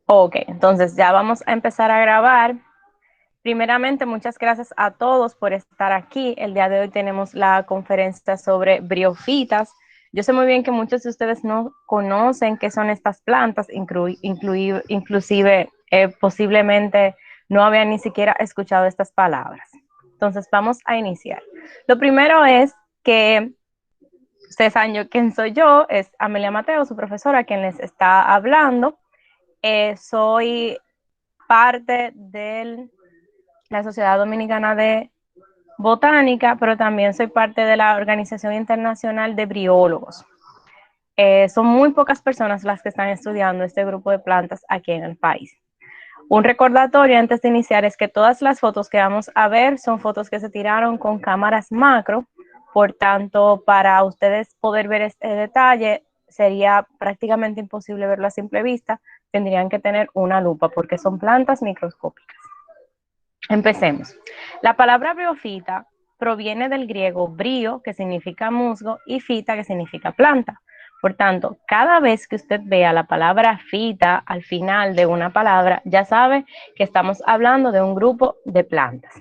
Ok, entonces ya vamos a empezar a grabar. Primeramente, muchas gracias a todos por estar aquí. El día de hoy tenemos la conferencia sobre briofitas. Yo sé muy bien que muchos de ustedes no conocen qué son estas plantas, inclusive posiblemente no habían ni siquiera escuchado estas palabras. Entonces vamos a iniciar. Lo primero es que ustedes saben quién soy yo, es Amelia Mateo, su profesora, quien les está hablando. Soy parte de la Sociedad Dominicana de Botánica, pero también soy parte de la Organización Internacional de Briólogos. Son muy pocas personas las que están estudiando este grupo de plantas aquí en el país. Un recordatorio antes de iniciar es que todas las fotos que vamos a ver son fotos que se tiraron con cámaras macro, por tanto, para ustedes poder ver este detalle sería prácticamente imposible verlo a simple vista, tendrían que tener una lupa porque son plantas microscópicas. Empecemos. La palabra briofita proviene del griego brio, que significa musgo, y fita, que significa planta. Por tanto, cada vez que usted vea la palabra fita al final de una palabra, ya sabe que estamos hablando de un grupo de plantas.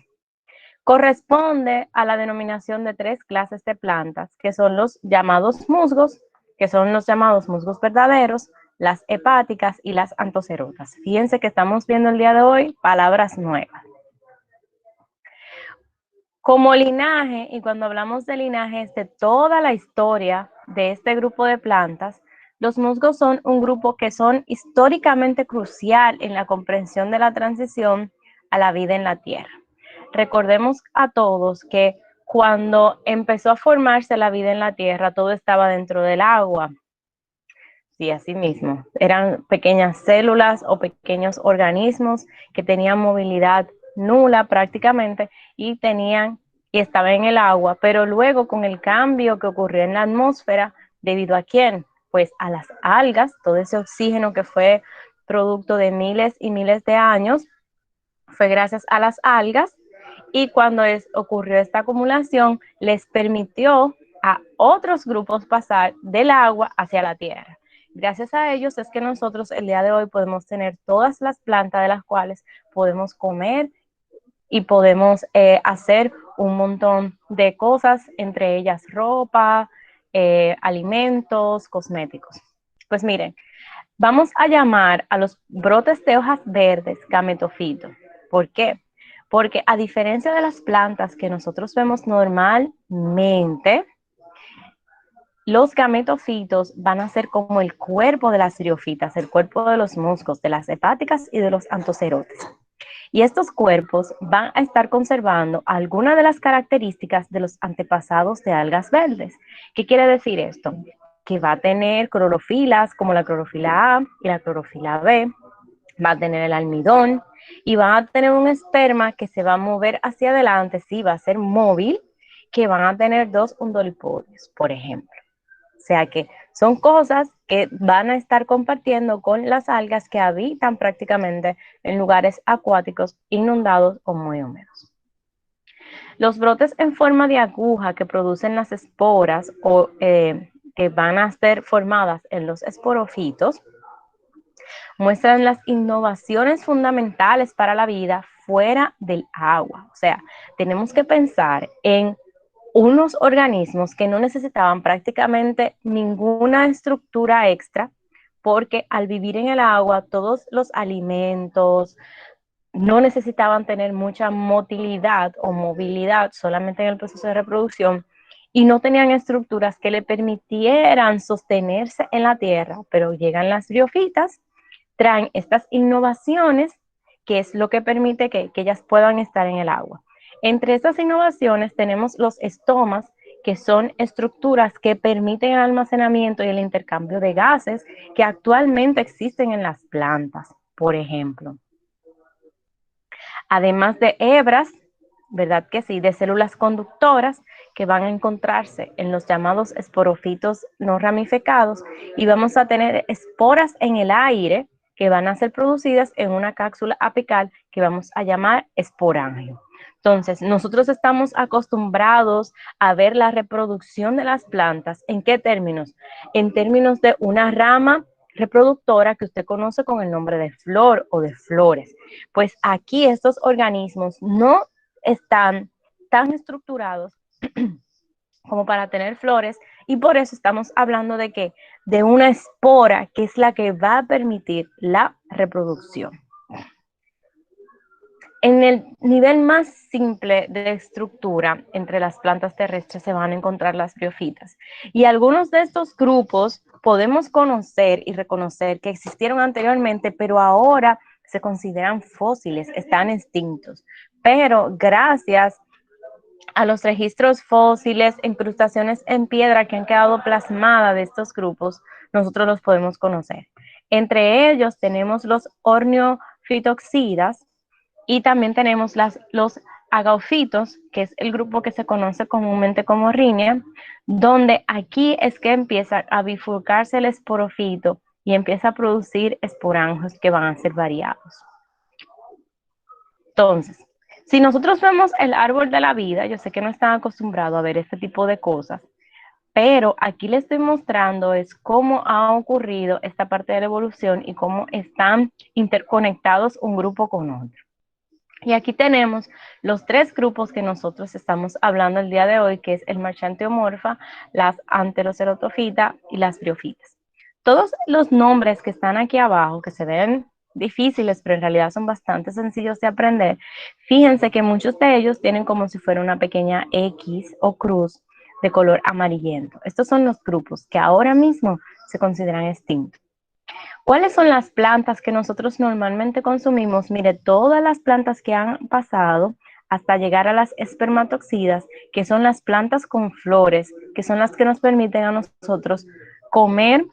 Corresponde a la denominación de tres clases de plantas, que son los llamados musgos, que son los llamados musgos verdaderos, las hepáticas y las antocerotas. Fíjense que estamos viendo el día de hoy palabras nuevas. Como linaje, y cuando hablamos de linajes de toda la historia de este grupo de plantas, los musgos son un grupo que son históricamente crucial en la comprensión de la transición a la vida en la Tierra. Recordemos a todos que cuando empezó a formarse la vida en la Tierra, todo estaba dentro del agua. Sí, así mismo. Eran pequeñas células o pequeños organismos que tenían movilidad nula prácticamente y estaban en el agua, pero luego con el cambio que ocurrió en la atmósfera, ¿debido a quién? Pues a las algas, todo ese oxígeno que fue producto de miles y miles de años, fue gracias a las algas y cuando ocurrió esta acumulación, les permitió a otros grupos pasar del agua hacia la tierra. Gracias a ellos es que nosotros el día de hoy podemos tener todas las plantas de las cuales podemos comer y podemos hacer un montón de cosas, entre ellas ropa, alimentos, cosméticos. Pues miren, vamos a llamar a los brotes de hojas verdes gametofitos. ¿Por qué? Porque a diferencia de las plantas que nosotros vemos normalmente, los gametofitos van a ser como el cuerpo de las briofitas, el cuerpo de los musgos, de las hepáticas y de los antocerotes. Y estos cuerpos van a estar conservando algunas de las características de los antepasados de algas verdes. ¿Qué quiere decir esto? Que va a tener clorofilas como la clorofila A y la clorofila B, va a tener el almidón y va a tener un esperma que se va a mover hacia adelante, sí, va a ser móvil, que van a tener dos undolipodios, por ejemplo. O sea que son cosas que van a estar compartiendo con las algas que habitan prácticamente en lugares acuáticos inundados o muy húmedos. Los brotes en forma de aguja que producen las esporas o que van a ser formadas en los esporofitos muestran las innovaciones fundamentales para la vida fuera del agua. O sea, tenemos que pensar en unos organismos que no necesitaban prácticamente ninguna estructura extra, porque al vivir en el agua, todos los alimentos no necesitaban tener mucha motilidad o movilidad solamente en el proceso de reproducción y no tenían estructuras que le permitieran sostenerse en la tierra, pero llegan las briofitas, traen estas innovaciones, que es lo que permite que ellas puedan estar en el agua. Entre estas innovaciones tenemos los estomas, que son estructuras que permiten el almacenamiento y el intercambio de gases que actualmente existen en las plantas, por ejemplo. Además de hebras, ¿verdad que sí? De células conductoras que van a encontrarse en los llamados esporofitos no ramificados y vamos a tener esporas en el aire que van a ser producidas en una cápsula apical que vamos a llamar esporangio. Entonces, nosotros estamos acostumbrados a ver la reproducción de las plantas. ¿En qué términos? En términos de una rama reproductora que usted conoce con el nombre de flor o de flores. Pues aquí estos organismos no están tan estructurados como para tener flores, y por eso estamos hablando de que de una espora que es la que va a permitir la reproducción. En el nivel más simple de estructura entre las plantas terrestres se van a encontrar las briofitas. Y algunos de estos grupos podemos conocer y reconocer que existieron anteriormente, pero ahora se consideran fósiles, están extintos. Pero gracias a los registros fósiles, incrustaciones en piedra que han quedado plasmadas de estos grupos, nosotros los podemos conocer. Entre ellos tenemos los orniofitoxidas, y también tenemos los agaofitos, que es el grupo que se conoce comúnmente como rinia, donde aquí es que empieza a bifurcarse el esporofito y empieza a producir esporangios que van a ser variados. Entonces, si nosotros vemos el árbol de la vida, yo sé que no están acostumbrados a ver este tipo de cosas, pero aquí les estoy mostrando es cómo ha ocurrido esta parte de la evolución y cómo están interconectados un grupo con otro. Y aquí tenemos los tres grupos que nosotros estamos hablando el día de hoy, que es el marchantiomorfa, las anteroceratofitas y las briofitas. Todos los nombres que están aquí abajo, que se ven difíciles, pero en realidad son bastante sencillos de aprender, fíjense que muchos de ellos tienen como si fuera una pequeña X o cruz de color amarillento. Estos son los grupos que ahora mismo se consideran extintos. ¿Cuáles son las plantas que nosotros normalmente consumimos? Mire, todas las plantas que han pasado hasta llegar a las espermatoxidas, que son las plantas con flores, que son las que nos permiten a nosotros comer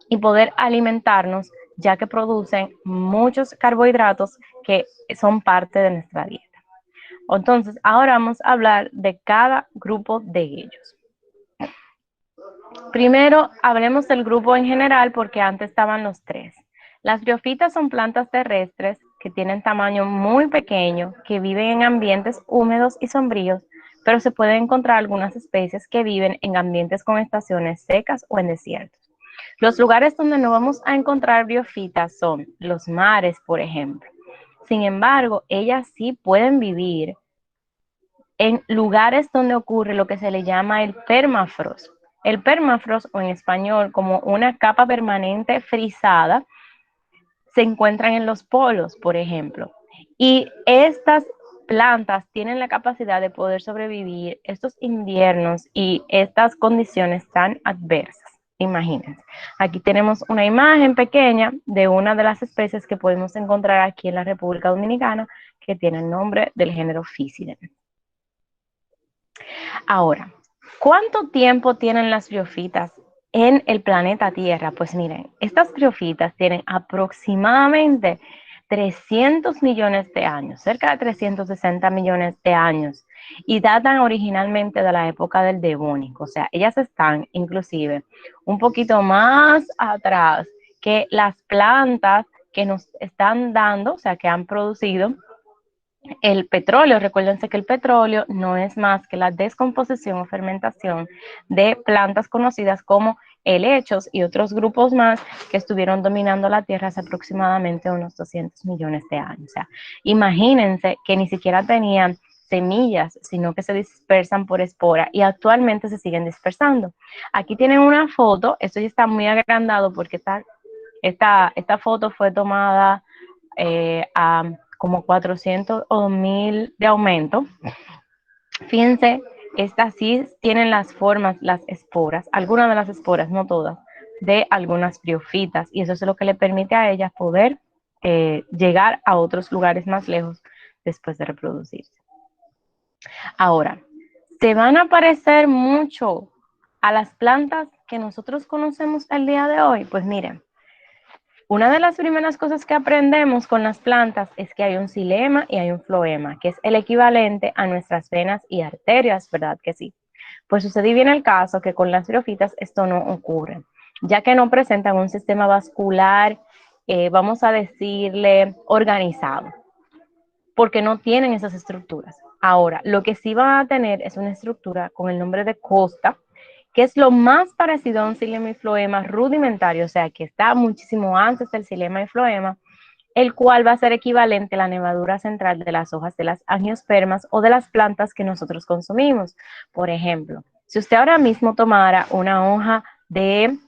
y poder alimentarnos, ya que producen muchos carbohidratos que son parte de nuestra dieta. Entonces, ahora vamos a hablar de cada grupo de ellos. Primero, hablemos del grupo en general porque antes estaban los tres. Las briofitas son plantas terrestres que tienen tamaño muy pequeño, que viven en ambientes húmedos y sombríos, pero se pueden encontrar algunas especies que viven en ambientes con estaciones secas o en desiertos. Los lugares donde no vamos a encontrar briofitas son los mares, por ejemplo. Sin embargo, ellas sí pueden vivir en lugares donde ocurre lo que se le llama el permafrost. El permafrost, o en español como una capa permanente frisada, se encuentran en los polos, por ejemplo. Y estas plantas tienen la capacidad de poder sobrevivir estos inviernos y estas condiciones tan adversas. Imagínense. Aquí tenemos una imagen pequeña de una de las especies que podemos encontrar aquí en la República Dominicana, que tiene el nombre del género Physidum. Ahora, ¿cuánto tiempo tienen las briofitas en el planeta Tierra? Pues miren, estas briofitas tienen aproximadamente 300 millones de años, cerca de 360 millones de años, y datan originalmente de la época del Devónico. O sea, ellas están inclusive un poquito más atrás que las plantas que nos están dando, o sea, que han producido el petróleo. Recuérdense que el petróleo no es más que la descomposición o fermentación de plantas conocidas como helechos y otros grupos más que estuvieron dominando la Tierra hace aproximadamente unos 200 millones de años. O sea, imagínense que ni siquiera tenían semillas, sino que se dispersan por espora y actualmente se siguen dispersando. Aquí tienen una foto, esto ya está muy agrandado porque esta foto fue tomada a como 400 o 1000 de aumento. Fíjense, estas sí tienen las formas, las esporas, algunas de las esporas, no todas, de algunas briofitas, y eso es lo que le permite a ellas poder llegar a otros lugares más lejos después de reproducirse. Ahora, se van a parecer mucho a las plantas que nosotros conocemos el día de hoy. Pues miren, una de las primeras cosas que aprendemos con las plantas es que hay un xilema y hay un floema, que es el equivalente a nuestras venas y arterias, ¿verdad que sí? Pues sucede bien el caso que con las briofitas esto no ocurre, ya que no presentan un sistema vascular, vamos a decirle, organizado, porque no tienen esas estructuras. Ahora, lo que sí van a tener es una estructura con el nombre de costa, que es lo más parecido a un xilema y floema rudimentario, o sea, que está muchísimo antes del xilema y floema, el cual va a ser equivalente a la nervadura central de las hojas de las angiospermas o de las plantas que nosotros consumimos. Por ejemplo, si usted ahora mismo tomara una hoja de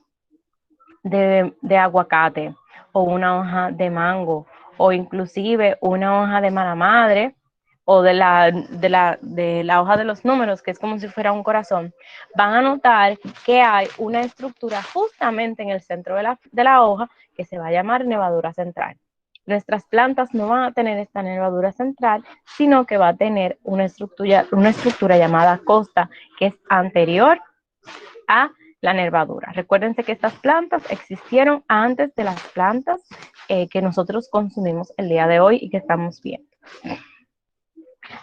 aguacate o una hoja de mango o inclusive una hoja de mala madre o de la hoja de los números, que es como si fuera un corazón, van a notar que hay una estructura justamente en el centro de la hoja que se va a llamar nervadura central. Nuestras plantas no van a tener esta nervadura central, sino que va a tener una estructura llamada costa, que es anterior a la nervadura. Recuérdense que estas plantas existieron antes de las plantas que nosotros consumimos el día de hoy y que estamos viendo.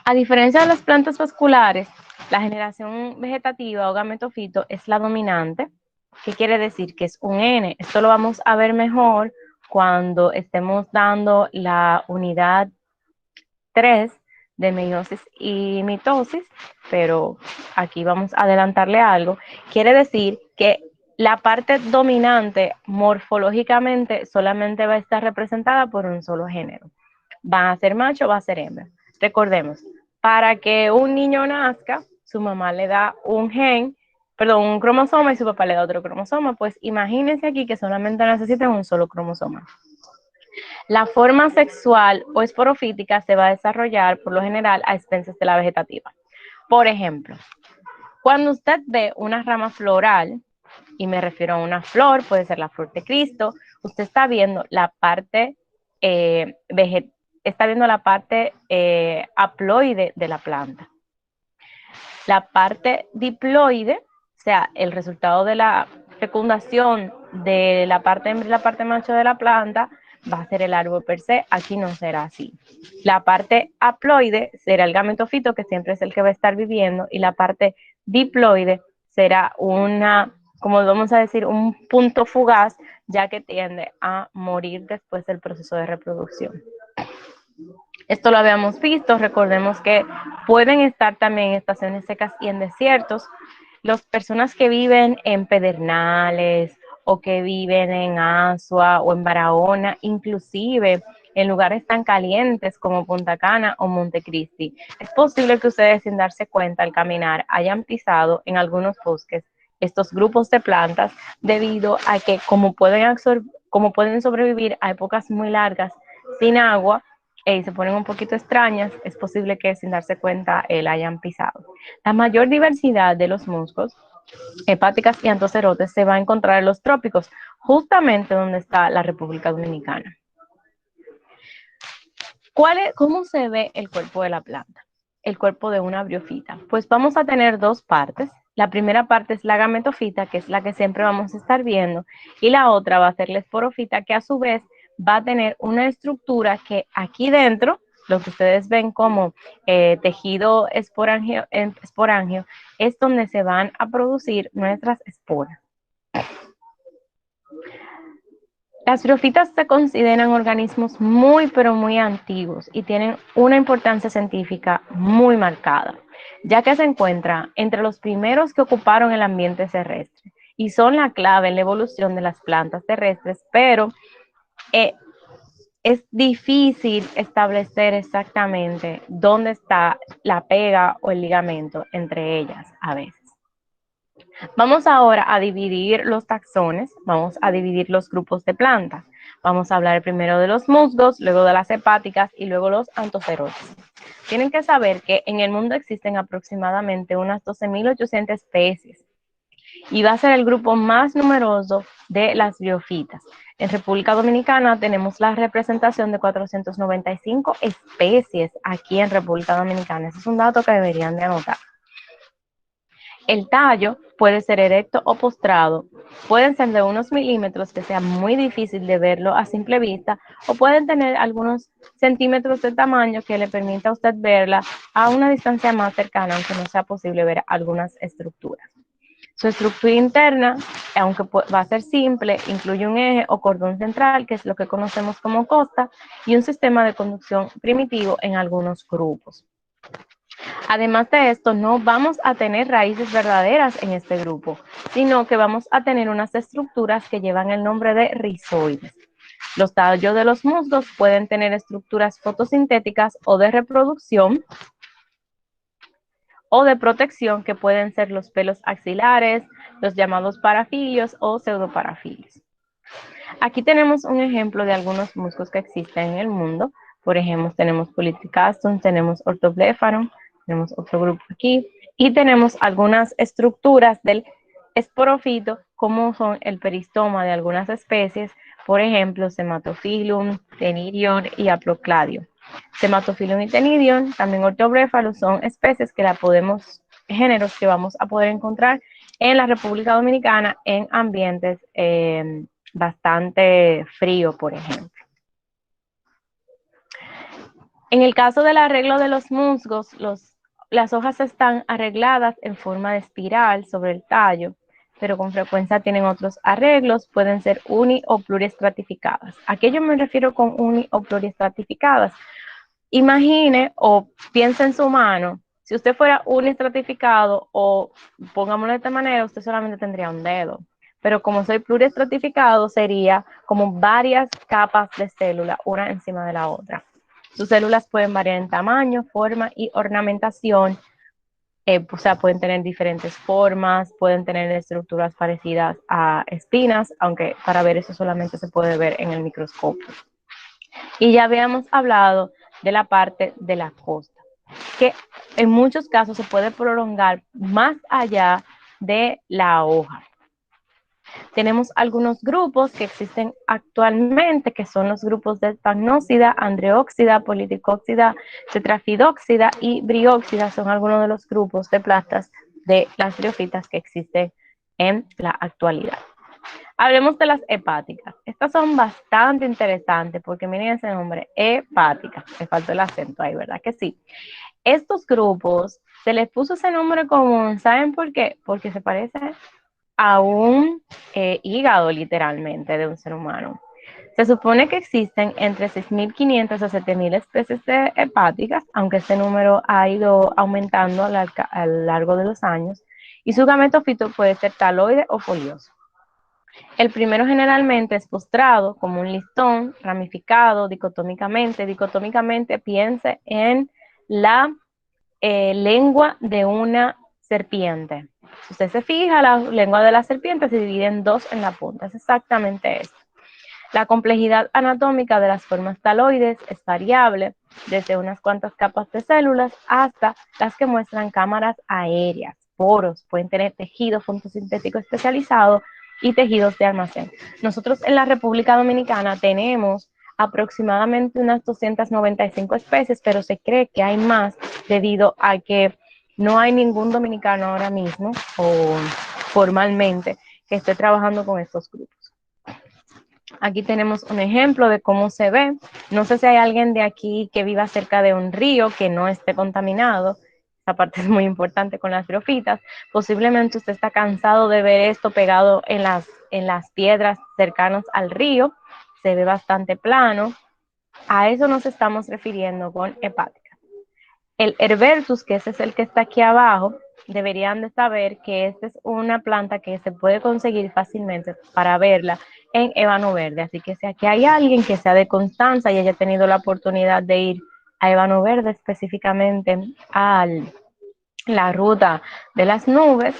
A diferencia de las plantas vasculares, la generación vegetativa o gametofito es la dominante. ¿Qué quiere decir? Que es un N. Esto lo vamos a ver mejor cuando estemos dando la unidad 3 de meiosis y mitosis, pero aquí vamos a adelantarle algo. Quiere decir que la parte dominante morfológicamente solamente va a estar representada por un solo género. Va a ser macho o va a ser hembra. Recordemos, para que un niño nazca, su mamá le da un cromosoma y su papá le da otro cromosoma. Pues imagínense aquí que solamente necesitan un solo cromosoma. La forma sexual o esporofítica se va a desarrollar por lo general a expensas de la vegetativa. Por ejemplo, cuando usted ve una rama floral, y me refiero a una flor, puede ser la flor de Cristo, usted está viendo la parte haploide de la planta. La parte diploide, o sea, el resultado de la fecundación de la parte hembra y la parte macho de la planta, va a ser el árbol per se. Aquí no será así. La parte haploide será el gametofito, que siempre es el que va a estar viviendo, y la parte diploide será como vamos a decir, un punto fugaz, ya que tiende a morir después del proceso de reproducción. Esto lo habíamos visto, recordemos que pueden estar también en estaciones secas y en desiertos. Las personas que viven en Pedernales o que viven en Asua o en Barahona, inclusive en lugares tan calientes como Punta Cana o Montecristi, es posible que ustedes, sin darse cuenta al caminar, hayan pisado en algunos bosques estos grupos de plantas debido a que como pueden sobrevivir a épocas muy largas sin agua, y se ponen un poquito extrañas, es posible que sin darse cuenta la hayan pisado. La mayor diversidad de los musgos, hepáticas y antocerotes, se va a encontrar en los trópicos, justamente donde está la República Dominicana. ¿Cómo se ve el cuerpo de la planta? El cuerpo de una briofita. Pues vamos a tener dos partes. La primera parte es la gametofita, que es la que siempre vamos a estar viendo, y la otra va a ser la esporofita, que a su vez va a tener una estructura que aquí dentro, lo que ustedes ven como tejido esporangio, es donde se van a producir nuestras esporas. Las briofitas se consideran organismos muy, pero muy antiguos y tienen una importancia científica muy marcada, ya que se encuentra entre los primeros que ocuparon el ambiente terrestre y son la clave en la evolución de las plantas terrestres, pero es difícil establecer exactamente dónde está la pega o el ligamento entre ellas a veces. Vamos ahora a dividir los taxones, vamos a dividir los grupos de plantas. Vamos a hablar primero de los musgos, luego de las hepáticas y luego los antocerotes. Tienen que saber que en el mundo existen aproximadamente unas 12.800 especies y va a ser el grupo más numeroso de las briofitas. En República Dominicana tenemos la representación de 495 especies aquí en República Dominicana. Ese es un dato que deberían de anotar. El tallo puede ser erecto o postrado, pueden ser de unos milímetros, que sea muy difícil de verlo a simple vista, o pueden tener algunos centímetros de tamaño que le permita a usted verla a una distancia más cercana, aunque no sea posible ver algunas estructuras. Su estructura interna, aunque va a ser simple, incluye un eje o cordón central, que es lo que conocemos como costa, y un sistema de conducción primitivo en algunos grupos. Además de esto, no vamos a tener raíces verdaderas en este grupo, sino que vamos a tener unas estructuras que llevan el nombre de rizoides. Los tallos de los musgos pueden tener estructuras fotosintéticas o de reproducción o de protección, que pueden ser los pelos axilares, los llamados parafilios o pseudoparafilios. Aquí tenemos un ejemplo de algunos musgos que existen en el mundo. Por ejemplo, tenemos Polytrichastum, tenemos Orthoblepharon, tenemos otro grupo aquí, y tenemos algunas estructuras del esporofito, como son el peristoma de algunas especies, por ejemplo, Cematophyllum, Ctenidion y Aplocladio. Cematophyllum y Ctenidion, también Orthoblepharon, son especies que géneros que vamos a poder encontrar en la República Dominicana en ambientes bastante frío, por ejemplo. En el caso del arreglo de los musgos, las hojas están arregladas en forma de espiral sobre el tallo, pero con frecuencia tienen otros arreglos, pueden ser uni o pluriestratificadas. ¿A qué yo me refiero con uni o pluriestratificadas? Imagine o piense en su mano, si usted fuera uniestratificado, o pongámoslo de esta manera, usted solamente tendría un dedo. Pero como soy pluriestratificado, sería como varias capas de célula, una encima de la otra. Sus células pueden variar en tamaño, forma y ornamentación. O sea, pueden tener diferentes formas, pueden tener estructuras parecidas a espinas, aunque para ver eso solamente se puede ver en el microscopio. Y ya habíamos hablado de la parte de la costa, que en muchos casos se puede prolongar más allá de la hoja. Tenemos algunos grupos que existen actualmente, que son los grupos de Sphagnócida, Andreóxida, Politicóxida, Tetrafidóxida y Brióxida. Son algunos de los grupos de plantas de las briófitas que existen en la actualidad. Hablemos de las hepáticas. Estas son bastante interesantes porque miren ese nombre, hepática. Me faltó el acento ahí, ¿verdad que sí? Estos grupos se les puso ese nombre común, ¿saben por qué? Porque se parece a un hígado literalmente de un ser humano. Se supone que existen entre 6.500 a 7.000 especies de hepáticas, aunque este número ha ido aumentando a lo largo de los años, y su gametofito puede ser taloide o folioso. El primero generalmente es postrado, como un listón, ramificado dicotómicamente. Dicotómicamente piense en la lengua de una serpiente. Si usted se fija, la lengua de la serpiente se divide en dos en la punta. Es exactamente esto. La complejidad anatómica de las formas taloides es variable, desde unas cuantas capas de células hasta las que muestran cámaras aéreas, poros, pueden tener tejido fotosintético especializado y tejidos de almacén. Nosotros en la República Dominicana tenemos aproximadamente unas 295 especies, pero se cree que hay más debido a que no hay ningún dominicano ahora mismo o formalmente que esté trabajando con estos grupos. Aquí tenemos un ejemplo de cómo se ve. No sé si hay alguien de aquí que viva cerca de un río que no esté contaminado. Esa parte es muy importante con las briófitas. Posiblemente usted está cansado de ver esto pegado en las piedras cercanas al río. Se ve bastante plano. A eso nos estamos refiriendo con hepática. El Herbertus, que ese es el que está aquí abajo, deberían de saber que esta es una planta que se puede conseguir fácilmente para verla en ébano verde. Así que si aquí hay alguien que sea de Constanza y haya tenido la oportunidad de ir a ébano verde, específicamente a la ruta de las nubes,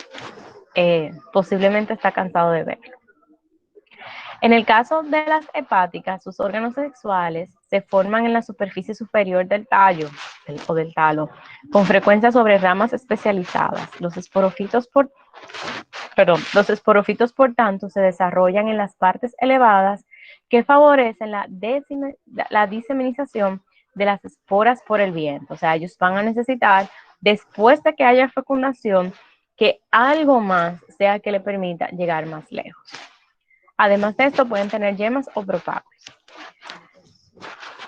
posiblemente está cansado de verlo. En el caso de las hepáticas, sus órganos sexuales se forman en la superficie superior del tallo o del talo, con frecuencia sobre ramas especializadas. Los esporofitos, por tanto, se desarrollan en las partes elevadas que favorecen la diseminización de las esporas por el viento. O sea, ellos van a necesitar, después de que haya fecundación, que algo más sea que le permita llegar más lejos. Además de esto, pueden tener yemas o propágulos.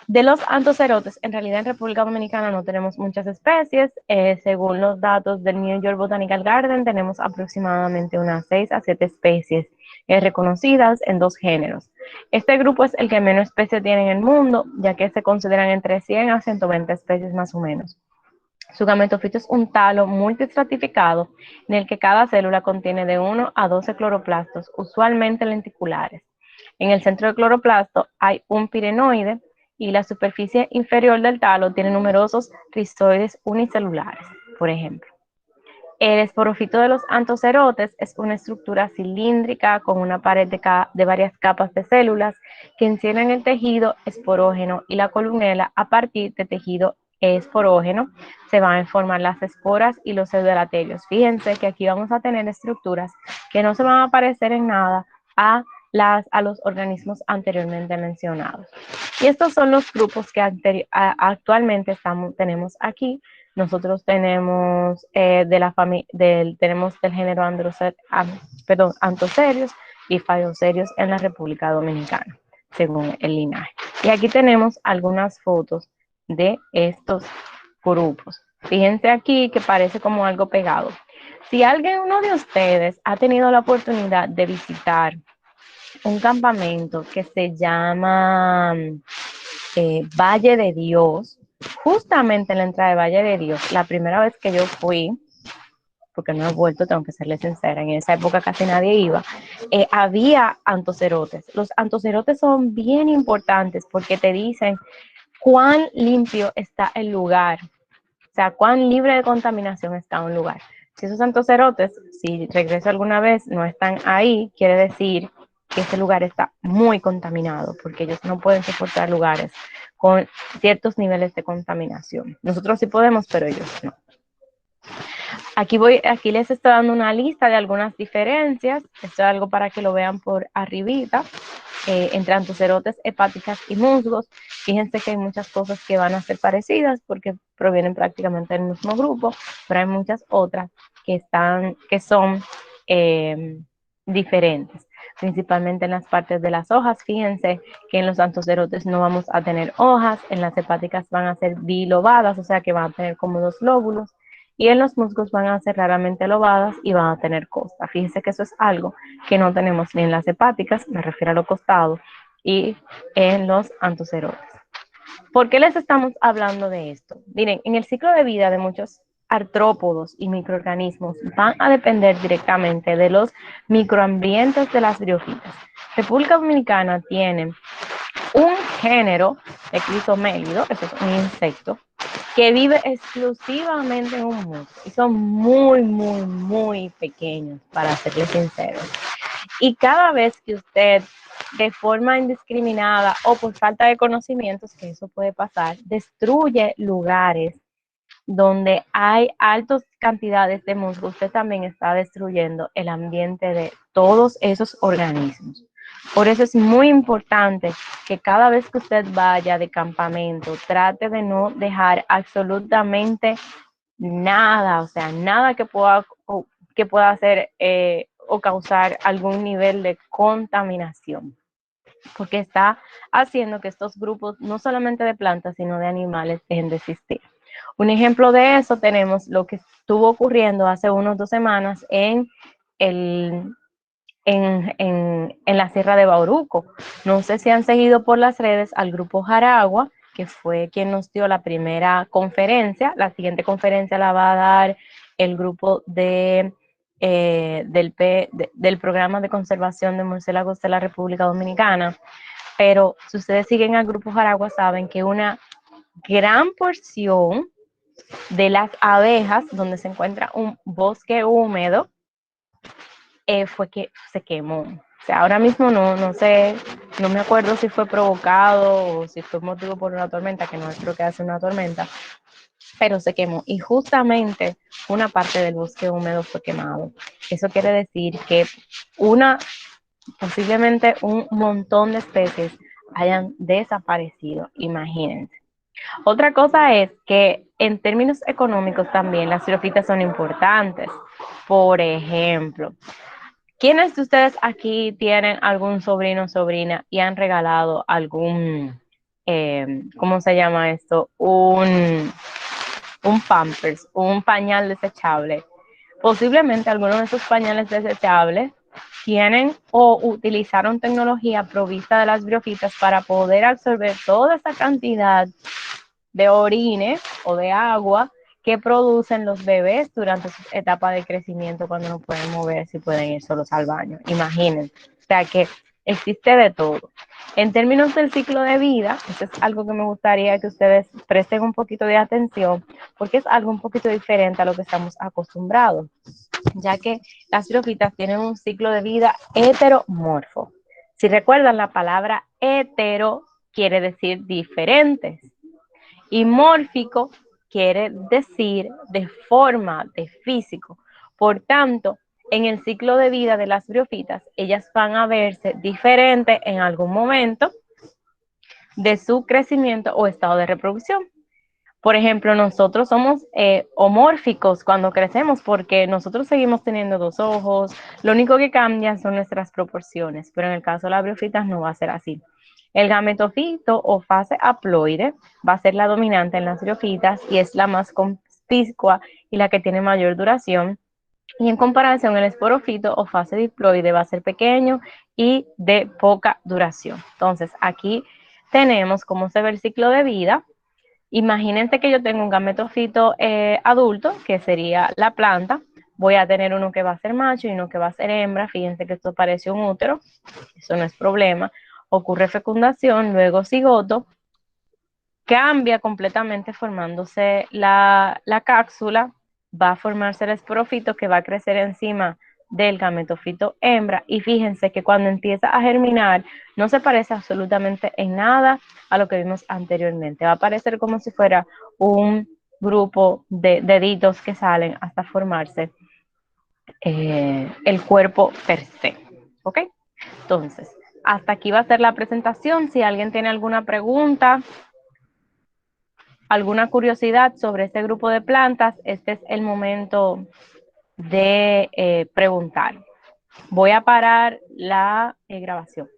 De los antocerotes, en realidad en República Dominicana no tenemos muchas especies. Según los datos del New York Botanical Garden, tenemos aproximadamente unas 6 a 7 especies reconocidas en 2 géneros. Este grupo es el que menos especies tiene en el mundo, ya que se consideran entre 100 a 120 especies más o menos. Su gametofito es un talo multiestratificado en el que cada célula contiene de 1 a 12 cloroplastos, usualmente lenticulares. En el centro del cloroplasto hay un pirenoide y la superficie inferior del talo tiene numerosos rizoides unicelulares, por ejemplo. El esporofito de los antocerotes es una estructura cilíndrica con una pared de varias capas de células que encierran el tejido esporógeno y la columela. A partir de tejido esporógeno se van a formar las esporas y los pseudolaterios. Fíjense que aquí vamos a tener estructuras que no se van a parecer en nada a los organismos anteriormente mencionados. Y estos son los grupos que actualmente tenemos aquí. Nosotros tenemos tenemos del género Anthocerius y Phaeocerius en la República Dominicana, según el linaje. Y aquí tenemos algunas fotos de estos grupos. Fíjense aquí que parece como algo pegado. Si uno de ustedes ha tenido la oportunidad de visitar un campamento que se llama Valle de Dios, justamente en la entrada de Valle de Dios, la primera vez que yo fui, porque no he vuelto, tengo que serles sincera, en esa época casi nadie iba, había antocerotes. Los antocerotes son bien importantes porque te dicen cuán limpio está el lugar, o sea, cuán libre de contaminación está un lugar. Si esos antocerotes, si regreso alguna vez, no están ahí, quiere decir que ese lugar está muy contaminado, porque ellos no pueden soportar lugares con ciertos niveles de contaminación. Nosotros sí podemos, pero ellos no. Aquí les estoy dando una lista de algunas diferencias. Esto es algo para que lo vean por arribita. Entre antocerotes, hepáticas y musgos. Fíjense que hay muchas cosas que van a ser parecidas porque provienen prácticamente del mismo grupo, pero hay muchas otras que son diferentes, principalmente en las partes de las hojas. Fíjense que en los antocerotes no vamos a tener hojas, en las hepáticas van a ser bilobadas, o sea que van a tener como 2 lóbulos, y en los musgos van a ser raramente lobadas y van a tener costa. Fíjense que eso es algo que no tenemos ni en las hepáticas, me refiero a lo costado, y en los antocerotes. ¿Por qué les estamos hablando de esto? Miren, en el ciclo de vida de muchos artrópodos y microorganismos van a depender directamente de los microambientes de las briofitas. República Dominicana tiene un género de crisomélido, eso es un insecto, que vive exclusivamente en un musgo y son muy, muy, muy pequeños, para serles sinceros. Y cada vez que usted, de forma indiscriminada o por falta de conocimientos, que eso puede pasar, destruye lugares donde hay altas cantidades de musgo, usted también está destruyendo el ambiente de todos esos organismos. Por eso es muy importante que cada vez que usted vaya de campamento, trate de no dejar absolutamente nada, o sea, nada que pueda hacer o causar algún nivel de contaminación, porque está haciendo que estos grupos, no solamente de plantas, sino de animales, dejen de existir. Un ejemplo de eso tenemos lo que estuvo ocurriendo hace unas 2 semanas en la Sierra de Bauruco. No sé si han seguido por las redes al grupo Jaragua, que fue quien nos dio la primera conferencia. La siguiente conferencia la va a dar el grupo del programa de conservación de murciélagos de la República Dominicana. Pero si ustedes siguen al grupo Jaragua, saben que una gran porción de las abejas, donde se encuentra un bosque húmedo, fue que se quemó. O sea, ahora mismo no sé, no me acuerdo si fue provocado o si fue motivo por una tormenta, que no es lo que hace una tormenta, pero se quemó. Y justamente una parte del bosque húmedo fue quemado. Eso quiere decir que posiblemente un montón de especies hayan desaparecido, imagínense. Otra cosa es que en términos económicos también las briofitas son importantes. Por ejemplo, ¿quiénes de ustedes aquí tienen algún sobrino o sobrina y han regalado algún, ¿cómo se llama esto? Un Pampers, un pañal desechable? Posiblemente algunos de esos pañales desechables tienen o utilizaron tecnología provista de las briofitas para poder absorber toda esa cantidad de orines o de agua que producen los bebés durante su etapa de crecimiento cuando no pueden moverse y pueden ir solos al baño. Imaginen. O sea que existe de todo. En términos del ciclo de vida, eso es algo que me gustaría que ustedes presten un poquito de atención, porque es algo un poquito diferente a lo que estamos acostumbrados, ya que las briófitas tienen un ciclo de vida heteromorfo. Si recuerdan, la palabra hetero quiere decir diferentes y mórfico quiere decir de forma, de físico. Por tanto, en el ciclo de vida de las briófitas, ellas van a verse diferentes en algún momento de su crecimiento o estado de reproducción. Por ejemplo, nosotros somos homórficos cuando crecemos porque nosotros seguimos teniendo dos ojos, lo único que cambia son nuestras proporciones, pero en el caso de las briófitas no va a ser así. El gametofito o fase haploide va a ser la dominante en las briófitas y es la más conspicua y la que tiene mayor duración. Y en comparación, el esporofito o fase diploide va a ser pequeño y de poca duración. Entonces, aquí tenemos cómo se ve el ciclo de vida. Imagínense que yo tengo un gametofito adulto, que sería la planta. Voy a tener uno que va a ser macho y uno que va a ser hembra. Fíjense que esto parece un útero, eso no es problema. Ocurre fecundación, luego cigoto, cambia completamente formándose la cápsula, va a formarse el esporofito que va a crecer encima del gametofito hembra y fíjense que cuando empieza a germinar no se parece absolutamente en nada a lo que vimos anteriormente, va a parecer como si fuera un grupo de deditos que salen hasta formarse el cuerpo per se, ¿ok? Entonces, hasta aquí va a ser la presentación. Si alguien tiene alguna pregunta, alguna curiosidad sobre este grupo de plantas, este es el momento de preguntar. Voy a parar la grabación.